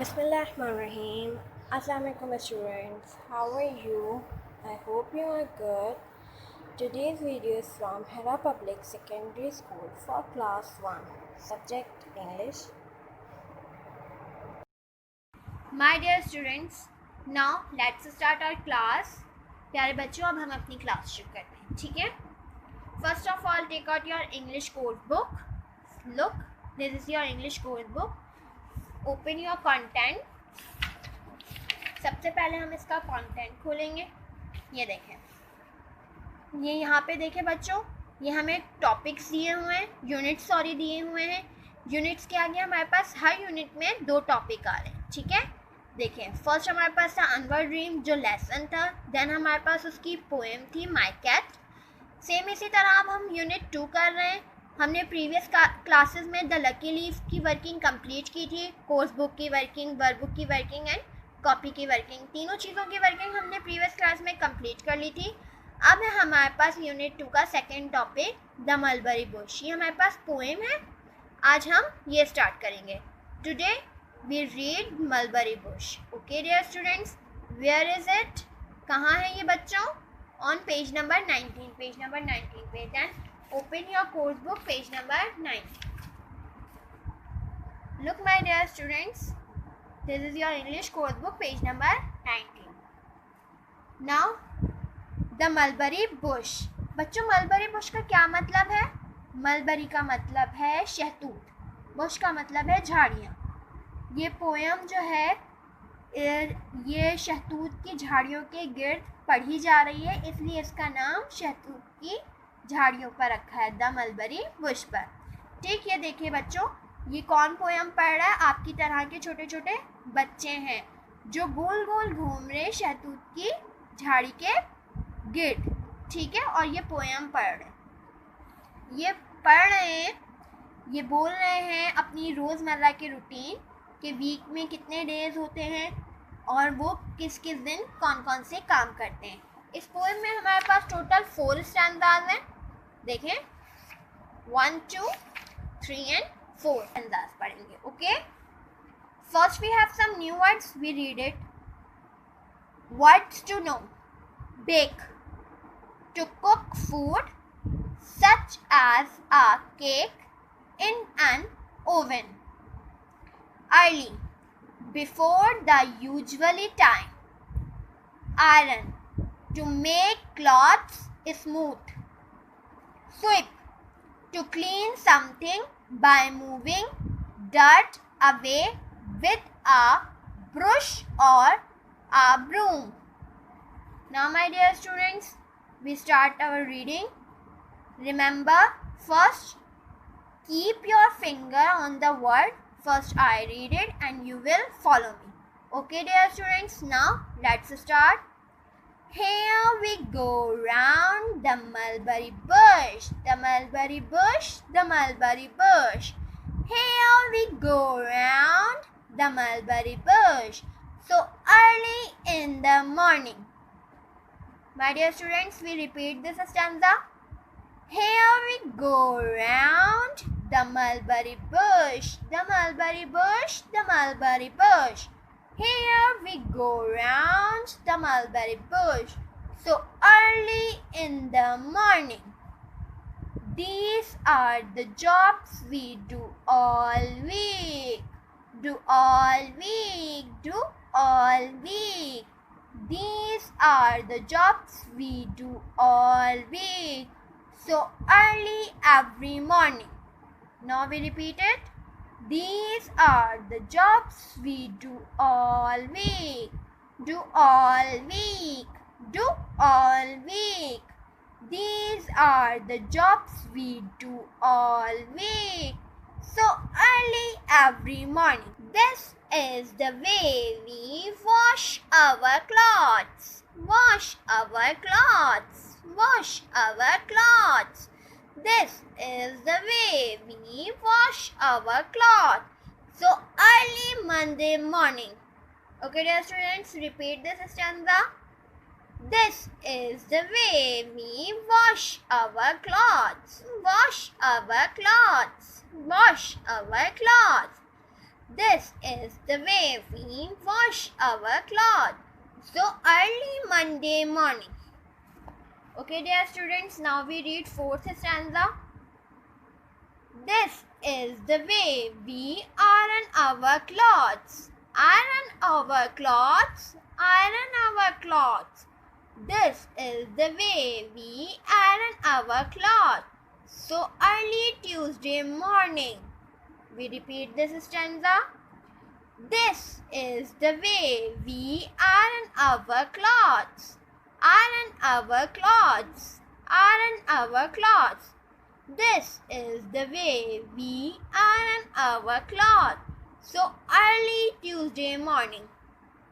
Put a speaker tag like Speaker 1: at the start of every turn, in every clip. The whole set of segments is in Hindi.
Speaker 1: Bismillahirrahmanirrahim. Assalamualaikum students. How are you? I hope you are good. Today's video is from Hera Public Secondary School for class 1. Subject English.
Speaker 2: My dear students, now let's start our class. प्यारे बच्चों, अब हम अपनी क्लास शुरू करते हैं, ठीक है? First of all, take out your English code book. Look, this is your English code book. Open your content. सबसे पहले हम इसका कंटेंट खोलेंगे. ये देखें, ये यहाँ पे देखें बच्चों, ये हमें टॉपिक्स दिए हुए हैं, यूनिट्स दिए हुए हैं. यूनिट्स के आगे हमारे पास हर यूनिट में 2 टॉपिक आ रहे हैं, ठीक है? देखें, फर्स्ट हमारे पास था अनवर ड्रीम जो लेसन था. देन हमारे पास उसकी पोएम थी माय कैट. सेम इसी तरह अब हम यूनिट 2 कर रहे हैं. हमने प्रीवियस क्लासेस में द लकी लीफ की वर्किंग कंप्लीट की थी. कोर्स बुक की वर्किंग, वर्क बुक की वर्किंग एंड कॉपी की वर्किंग, तीनों चीज़ों की वर्किंग हमने प्रीवियस क्लास में कंप्लीट कर ली थी. अब है हमारे पास यूनिट 2 का second topic the mulberry Bush. ये हमारे पास पोएम है. आज हम ये स्टार्ट करेंगे. Today we read mulberry bush. Okay dear students, where is it? कहाँ है ये बच्चों? On page number 19. Page number 19 पे. Then open your course book, page number 19. Look my dear students, this is your English course book, page number 19. Now the mulberry bush. बच्चों, mulberry bush का क्या मतलब है? mulberry का मतलब है शहतूत, bush का मतलब है झाड़ियाँ. ये पोएम जो है ये शहतूत की झाड़ियों के गिर्द पढ़ी जा रही है, इसलिए इसका नाम शहतूत की झाड़ियों पर रखा है, द मलबरी बुश पर. ठीक, ये देखिए बच्चों, ये कौन पोएम पढ़ रहा है? आपकी तरह के छोटे छोटे बच्चे हैं जो गोल गोल घूम रहे शहतूत की झाड़ी के गिर्द, ठीक है? और ये पोएम पढ़ रहे हैं, ये पढ़ रहे हैं, ये बोल रहे हैं अपनी रोज़मर्रा के रूटीन कि वीक में कितने डेज होते हैं और वो किस किस दिन कौन कौन से काम करते हैं. इस पोएम में हमारे पास टोटल 4 स्टैंजाज हैं. देखें, 1, 2, 3 एंड 4 स्टैंजाज पढ़ेंगे. Okay, first we have some new words, we read it. Words to know: bake, to cook food such as a cake in an oven. Early, before the usually time. Iron, to make clothes smooth. Sweep, to clean something by moving dirt away with a brush or a broom. Now my dear students, we start our reading. Remember, first keep your finger on the word. First I read it and you will follow me. Okay dear students, now let's start. Here we go round the mulberry bush, the mulberry bush, the mulberry bush. Here we go round the mulberry bush. So early in the morning. My dear students, we repeat this stanza. Here we go round the mulberry bush, the mulberry bush, the mulberry bush. Here we go round the mulberry bush. So early in the morning. These are the jobs we do all week. Do all week, do all week. These are the jobs we do all week. So early every morning. Now we repeat it. These are the jobs we do all week. Do all week. Do all week. These are the jobs we do all week. So early every morning. This is the way we wash our clothes. Wash our clothes. Wash our clothes. This is the way we wash our clothes. So early Monday morning. Okay dear students, repeat this stanza. This is the way we wash our clothes. Wash our clothes. Wash our clothes. This is the way we wash our clothes. So early Monday morning. Okay, dear students, now we read fourth stanza. This is the way we iron our clothes. Iron our clothes. Iron our clothes. This is the way we iron our clothes. So early Tuesday morning. We repeat this stanza. This is the way we iron our clothes. Iron our clothes. Iron our clothes. This is the way we iron our clothes. So early Tuesday morning.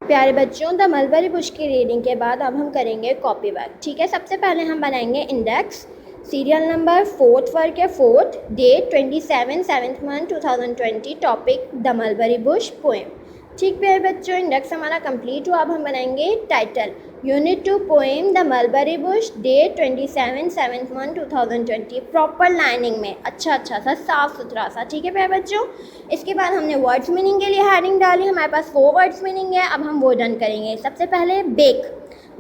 Speaker 1: प्यारे बच्चों, द मलबरी बुश की रीडिंग के बाद अब हम करेंगे कॉपी वर्क। ठीक है, सबसे पहले हम बनाएंगे index, serial number, fourth work है fourth, date 27 7th month 2020, topic the mulberry bush poem. ठीक प्यारे बच्चों, इंडेक्स हमारा कंप्लीट हुआ। अब हम बनाएंगे title, unit 2 poem the mulberry bush, date 27 7th month 2020, proper lining में, अच्छा सा साफ सुथरा सा। ठीक है प्यारे बच्चों, इसके बाद हमने वर्ड्स मीनिंग के लिए हेडिंग डाली। हमारे पास 4 वर्ड्स मीनिंग है। अब हम वो डन करेंगे। सबसे पहले बेक,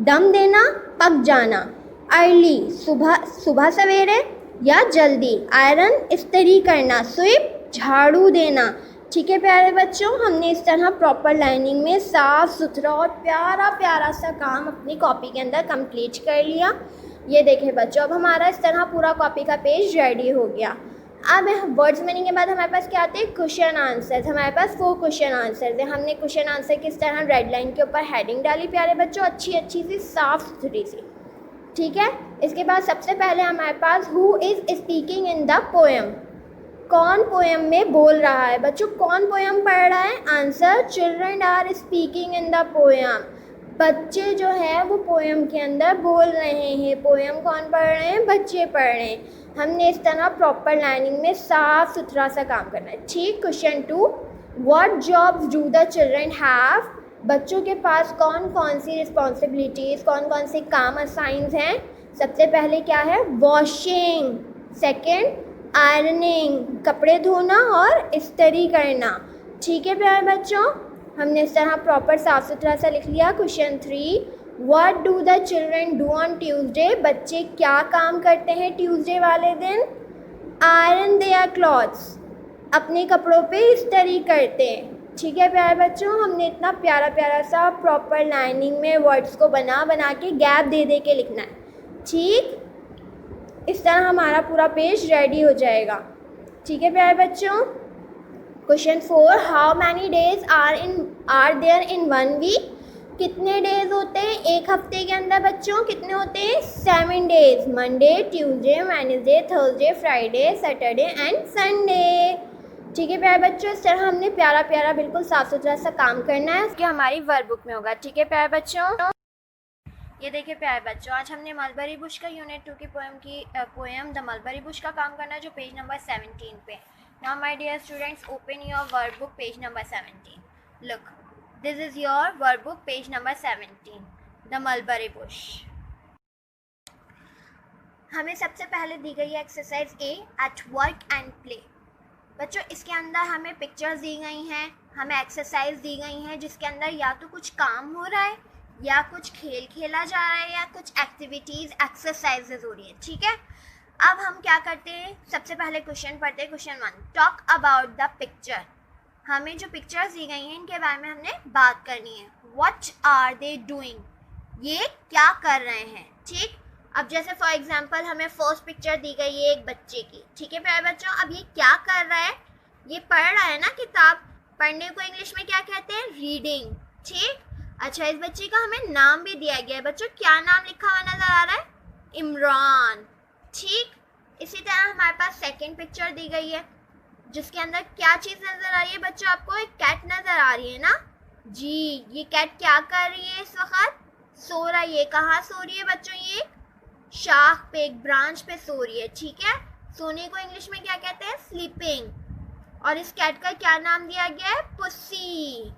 Speaker 1: दम देना, पक जाना। अर्ली, सुबह सवेरे या जल्दी। आयरन, इस्त्री करना। स्वीप, झाड़ू देना। ठीक है प्यारे बच्चों, हमने इस तरह प्रॉपर लाइनिंग में साफ सुथरा और प्यारा सा काम अपनी कॉपी के अंदर कंप्लीट कर लिया। ये देखें बच्चों, अब हमारा इस तरह पूरा कॉपी का पेज रेडी हो गया। अब वर्ड्स मीनिंग के बाद हमारे पास क्या आते हैं, क्वेश्चन आंसर्स। हमारे पास 4 क्वेश्चन आंसर्स हैं। हमने क्वेश्चन आंसर किस तरह रेड लाइन के ऊपर हेडिंग डाली प्यारे बच्चों, अच्छी सी साफ सुथरी सी। ठीक है, इसके बाद सबसे पहले हमारे पास who is speaking in the poem, कौन पोएम में बोल रहा है। बच्चों कौन पोएम पढ़ रहा है, answer children are speaking in the poem, बच्चे जो है वो पोएम के अंदर बोल रहे हैं। पोएम कौन पढ़ रहे हैं, बच्चे पढ़ रहे हैं। हमने इस तरह प्रॉपर लाइनिंग में साफ सुथरा सा काम करना है। ठीक, question 2, what jobs do the children have, बच्चों के पास कौन सी रिस्पॉन्सिबिलिटीज़, कौन से काम असाइंस हैं। सबसे पहले क्या है, वॉशिंग। सेकेंड, आयरनिंग, कपड़े धोना और इस्त्री करना। ठीक है प्यारे बच्चों, हमने इस तरह प्रॉपर साफ सुथरा सा लिख लिया। Question 3, what do the children do on Tuesday, बच्चे क्या काम करते हैं ट्यूसडे वाले दिन। आयरन देयर क्लॉथ्स, अपने कपड़ों पे इस्त्री करते हैं। ठीक है प्यारे बच्चों, हमने इतना प्यारा सा प्रॉपर लाइनिंग में वर्ड्स को बना के गैप दे के लिखना है। ठीक, इस तरह हमारा पूरा पेज रेडी हो जाएगा। ठीक है प्यारे बच्चों, question 4, how many days are there in 1 week, कितने डेज होते हैं एक हफ्ते के अंदर बच्चों, कितने होते हैं, 7 days. Monday, Tuesday, Wednesday, Thursday, Friday, Saturday and Sunday. ठीक है प्यारे बच्चों, इस तरह हमने प्यारा बिल्कुल साफ सुथरा सा काम करना है, उसके हमारी वर्कबुक में होगा। ठीक है प्यारे बच्चों, ये देखिए प्यारे बच्चों, आज हमने मलबरी बुश का यूनिट 2 की पोएम द मलबरी बुश का काम करना है, जो पेज नंबर 17 पे। Now my dear students, open your workbook page number 17। Look, this is your workbook page number 17, the mulberry bush. हमें सबसे पहले दी गई है exercise A, at work and play. बच्चों इसके अंदर हमें पिक्चर्स दी गई हैं, हमें एक्सरसाइज दी गई हैं, जिसके अंदर या तो कुछ काम हो रहा है, या कुछ खेल खेला जा रहा है, या कुछ एक्टिविटीज़ एक्सरसाइजेज हो रही है। ठीक है, अब हम क्या करते हैं, सबसे पहले क्वेश्चन पढ़ते हैं। Question 1, talk about the picture. हमें जो पिक्चर्स दी गई हैं इनके बारे में हमने बात करनी है। व्हाट आर दे डूइंग, ये क्या कर रहे हैं। ठीक, अब जैसे फॉर एग्जांपल हमें फर्स्ट पिक्चर दी गई है एक बच्चे की। ठीक है प्यारे बच्चों, अब ये क्या कर रहा है, ये पढ़ रहा है ना किताब। पढ़ने को इंग्लिश में क्या कहते हैं, रीडिंग। ठीक, अच्छा इस बच्चे का हमें नाम भी दिया गया है। बच्चों क्या नाम लिखा हुआ नजर आ रहा है, इमरान। ठीक, इसी तरह हमारे पास सेकंड पिक्चर दी गई है, जिसके अंदर क्या चीज़ नजर आ रही है बच्चों, आपको एक कैट नजर आ रही है ना जी। ये कैट क्या कर रही है इस वक्त, सो रहा है। ये कहाँ सो रही है बच्चों, ये शाख पे, एक ब्रांच पे सो रही है। ठीक है, सोने को इंग्लिश में क्या कहते हैं, स्लीपिंग। और इस कैट का क्या नाम दिया गया है, पुसी।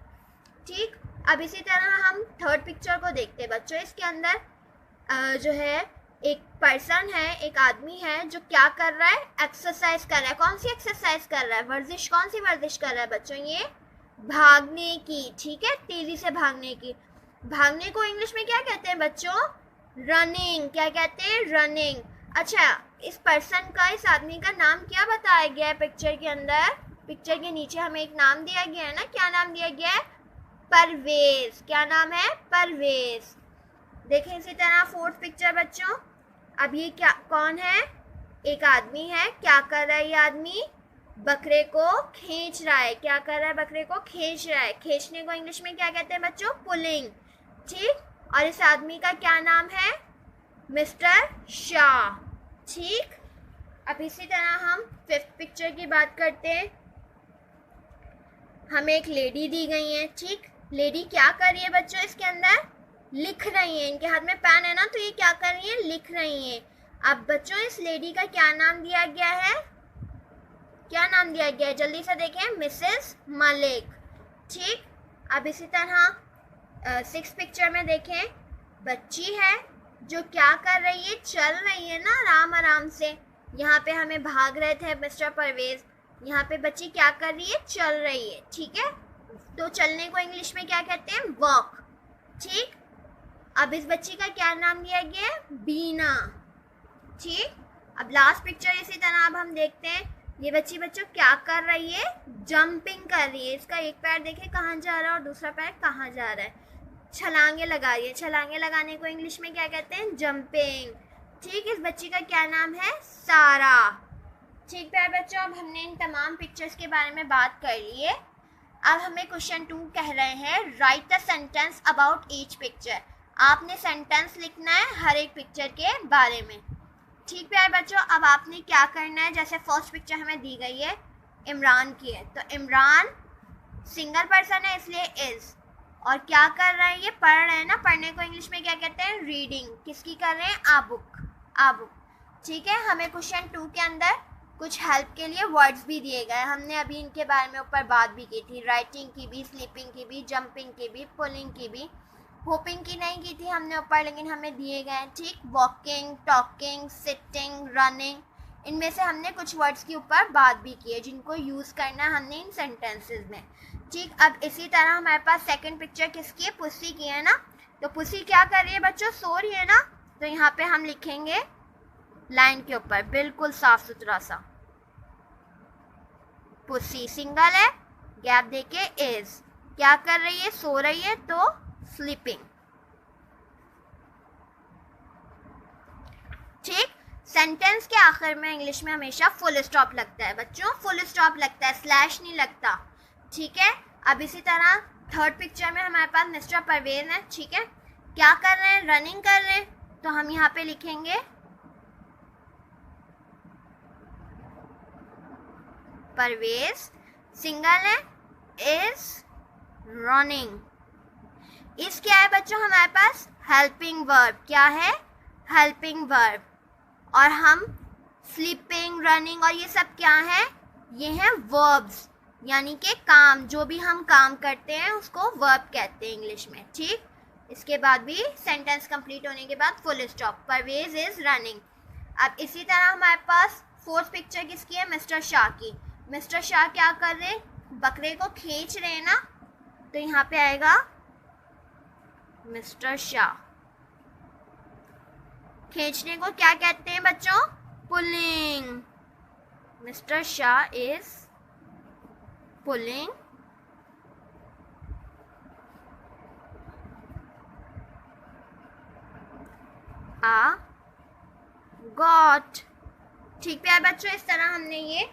Speaker 1: ठीक, अब इसी तरह हम थर्ड पिक्चर को देखते हैं बच्चों। इसके अंदर जो है एक पर्सन है, एक आदमी है जो क्या कर रहा है, एक्सरसाइज कर रहा है। कौन सी एक्सरसाइज कर रहा है, वर्जिश। कौन सी वर्जिश कर रहा है बच्चों, ये
Speaker 2: भागने की, ठीक है, तेजी से भागने की। भागने को इंग्लिश में क्या कहते हैं बच्चों? रनिंग। क्या कहते हैं? रनिंग। अच्छा, इस पर्सन का, इस आदमी का नाम क्या बताया गया है पिक्चर के अंदर? पिक्चर के नीचे हमें एक नाम दिया गया है ना, क्या नाम दिया गया है? परवेज। क्या नाम है? परवेज। देखें इसी तरह फोर्थ पिक्चर बच्चों। अब ये क्या, कौन है? एक आदमी है। क्या कर रहा है ये आदमी? बकरे को खींच रहा है। क्या कर रहा है? बकरे को खींच रहा है। खींचने को इंग्लिश में क्या कहते हैं बच्चों? पुलिंग। ठीक, और इस आदमी का क्या नाम है? मिस्टर शाह। ठीक, अब इसी तरह हम फिफ्थ पिक्चर की बात करते हैं। हमें एक लेडी दी गई है। ठीक, लेडी क्या कर रही है बच्चों? इसके अंदर लिख रही है। इनके हाथ में पेन है ना, तो ये क्या कर रही है? लिख रही है। अब बच्चों इस लेडी का क्या नाम दिया गया है? क्या नाम दिया गया है? जल्दी से देखें, मिसेस मलिक। ठीक, अब इसी तरह सिक्स पिक्चर में देखें, बच्ची है जो क्या कर रही है? चल रही है ना, आराम आराम से। यहाँ पे हमें भाग रहे थे मिस्टर परवेज, यहाँ पे बच्ची क्या कर रही है? चल रही है। ठीक है, तो चलने को इंग्लिश में क्या कहते हैं? वॉक। ठीक, अब इस बच्ची का क्या नाम दिया गया है? बीना। ठीक, अब लास्ट पिक्चर इसी तरह अब हम देखते हैं, ये बच्ची बच्चों क्या कर रही है? जंपिंग कर रही है। इसका एक पैर देखे कहाँ जा रहा है और दूसरा पैर कहाँ जा रहा है? छलांगे लगा रही है। छलांगे लगाने को इंग्लिश में क्या कहते हैं? जंपिंग। ठीक, इस बच्ची का क्या नाम है? सारा। ठीक प्यारे बच्चों, अब हमने इन तमाम पिक्चर्स के बारे में बात कर ली है। अब हमें क्वेश्चन 2 कह रहे हैं, right the sentence about each picture. आपने सेंटेंस लिखना है हर एक पिक्चर के बारे में। ठीक प्यारे बच्चों, अब आपने क्या करना है, जैसे फर्स्ट पिक्चर हमें दी गई है इमरान की है, तो इमरान सिंगल पर्सन है इसलिए इज, और क्या कर रहे हैं? ये पढ़ रहे हैं ना। पढ़ने को इंग्लिश में क्या कहते हैं? रीडिंग। किसकी कर रहे हैं? आ बुक। आ बुक। ठीक है, हमें क्वेश्चन 2 के अंदर कुछ हेल्प के लिए वर्ड्स भी दिए गए। हमने अभी इनके बारे में ऊपर बात भी की थी, राइटिंग की भी, स्लीपिंग की भी, जंपिंग की भी, पुलिंग की भी। होपिंग की नहीं की थी हमने ऊपर, लेकिन हमें दिए गए। ठीक, वॉकिंग, टॉकिंग, सिटिंग, रनिंग, इनमें से हमने कुछ वर्ड्स के ऊपर बात भी की है जिनको यूज़ करना है हमने इन सेंटेंसेस में। ठीक, अब इसी तरह हमारे पास सेकंड पिक्चर किसकी है? पुसी की है ना। तो पुसी क्या कर रही है बच्चों? सो रही है ना। तो यहाँ पे हम लिखेंगे लाइन के ऊपर बिल्कुल साफ सुथरा सा, पुसी सिंगल है, गैप देके इज। क्या कर रही है? सो रही है, तो स्लीपिंग। ठीक, सेंटेंस के आखिर में इंग्लिश में हमेशा फुल स्टॉप लगता है बच्चों, फुल स्टॉप लगता है, स्लैश नहीं लगता। ठीक है, अब इसी तरह थर्ड पिक्चर में हमारे पास मिस्टर परवेज है। ठीक है, क्या कर रहे हैं? रनिंग कर रहे हैं, तो हम यहाँ पे लिखेंगे परवेज सिंगल है, इज रनिंग। इस क्या है बच्चों? हमारे पास हेल्पिंग वर्ब। क्या है? Helping verb. और हम स्लीपिंग, रनिंग और ये सब क्या है? ये हैं वर्ब्स, यानी कि काम। जो भी हम काम करते हैं उसको वर्ब कहते हैं इंग्लिश में। ठीक, इसके बाद भी सेंटेंस कंप्लीट होने के बाद full stop, Parvez is running. अब इसी तरह हमारे पास फोर्थ पिक्चर किसकी है? मिस्टर शाह की। मिस्टर शाह क्या कर रहे? बकरे को खींच रहे हैं ना, तो यहाँ पे आएगा मिस्टर शाह। खींचने को क्या कहते हैं बच्चों? Pulling. Mister Shah is pulling a goat. ठीक है बच्चों, इस तरह हमने ये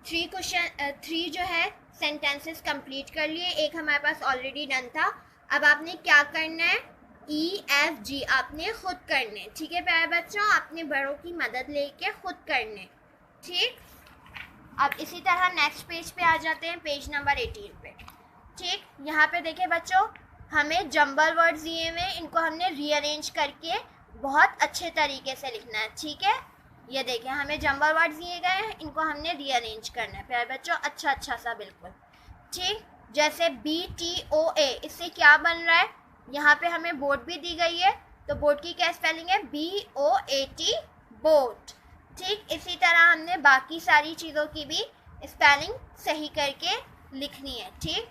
Speaker 2: थ्री जो है सेंटेंसेस कंप्लीट कर लिए। एक हमारे पास ऑलरेडी डन था। अब आपने क्या करना है? EFG आपने खुद करने। ठीक है प्यारे बच्चों, अपने बड़ों की मदद लेके खुद करने। ठीक, अब इसी तरह नेक्स्ट पेज पे आ जाते हैं, पेज नंबर 18 पे। ठीक, यहाँ पे देखिए बच्चों, हमें जंबल वर्ड्स दिए हुए, इनको हमने रीअरेंज करके बहुत अच्छे तरीके से लिखना है। ठीक है, ये देखिए हमें जंबल वर्ड्स दिए गए हैं, इनको हमने रीअरेंज करना है प्यारे बच्चों, अच्छा सा बिल्कुल। ठीक, जैसे BTOA, इससे क्या बन रहा है? यहाँ पे हमें बोट भी दी गई है, तो बोट की क्या स्पेलिंग है? BOAT, boat. ठीक, इसी तरह हमने बाकी सारी चीज़ों की भी स्पेलिंग सही करके लिखनी है। ठीक,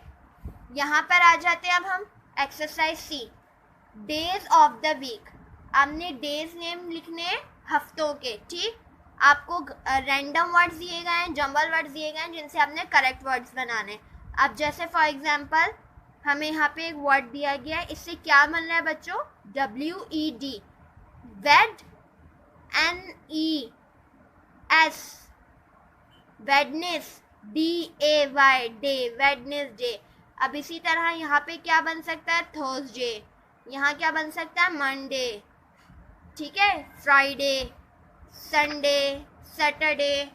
Speaker 2: यहाँ पर आ जाते हैं अब हम exercise C, days of the week. आपने डेज नेम लिखने हैं हफ्तों के, ठीक। आपको रैंडम वर्ड्स दिए गए हैं, जंबल वर्ड्स दिए गए हैं, जिनसे आपने करेक्ट वर्ड्स बनाने। अब जैसे फॉर एग्जांपल हमें यहाँ पे एक वर्ड दिया गया है, इससे क्या बन रहा है बच्चों, WED, वेड, NES, वेडनेस, DAY, डे, वेडनेसडे। अब इसी तरह यहाँ पे क्या बन सकता है, थर्सडे, यहाँ क्या बन सकता है, मंडे, ठीक है, फ्राइडे, संडे, सैटरडे,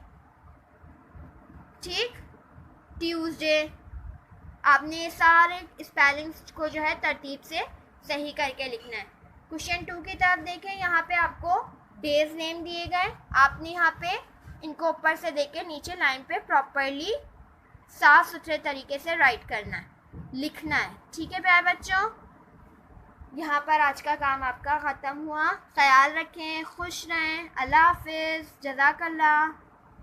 Speaker 2: ठीक, ट्यूसडे। आपने ये सारे स्पेलिंग्स को जो है तरतीब से सही करके लिखना है। क्वेश्चन 2 की तरफ देखें, यहाँ पे आपको डेज नेम दिए गए, आपने यहाँ पे इनको ऊपर से देख के नीचे लाइन पे प्रॉपरली साफ सुथरे तरीके से राइट करना है, लिखना है, ठीक है प्यारे बच्चों। यहाँ पर आज का काम आपका ख़त्म हुआ। ख्याल रखें, खुश रहें, अल्लाह हाफिज़, जज़ाकल्लाह।